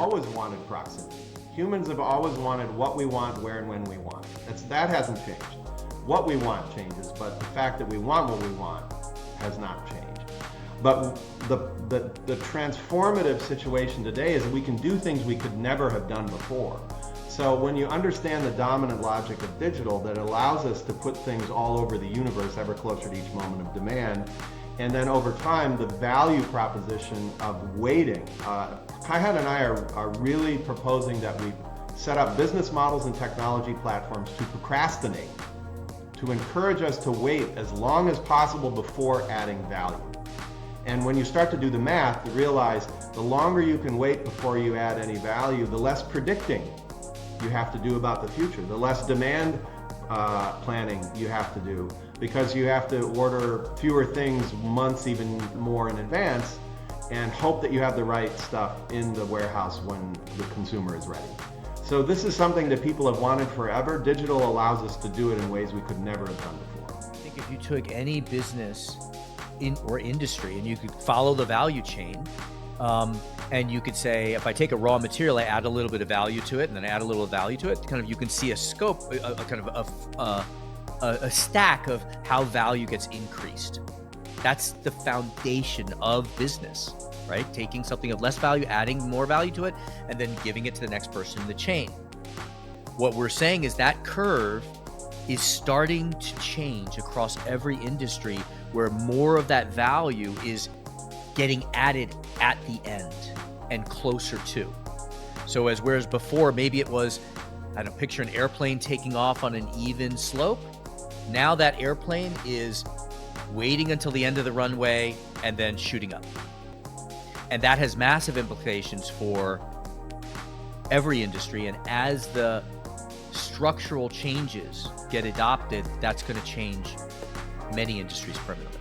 always wanted proximity. Humans have always wanted what we want, where and when we want. That hasn't changed. What we want changes, but the fact that we want what we want has not changed. But the transformative situation today is that we can do things we could never have done before. So when you understand the dominant logic of digital, that allows us to put things all over the universe, ever closer to each moment of demand, and then over time, the value proposition of waiting. Kaihan and I are really proposing that we set up business models and technology platforms to procrastinate, to encourage us to wait as long as possible before adding value. And when you start to do the math, you realize the longer you can wait before you add any value, the less predicting you have to do about the future, the less demand planning you have to do, because you have to order fewer things months, even more in advance, and hope that you have the right stuff in the warehouse when the consumer is ready. So this is something that people have wanted forever. Digital allows us to do it in ways we could never have done before. I think if you took any business or industry and you could follow the value chain, and you could say, if I take a raw material, I add a little bit of value to it, and then I add a little value to it, kind of, you can see a scope, a stack of how value gets increased. That's the foundation of business, right? Taking something of less value, adding more value to it, and then giving it to the next person in the chain. What we're saying is that curve is starting to change across every industry, where more of that value is getting added at the end and closer to. So whereas before, maybe it was, I don't know, picture an airplane taking off on an even slope. Now that airplane is waiting until the end of the runway and then shooting up. And that has massive implications for every industry. And as the structural changes get adopted, that's going to change many industries permanently.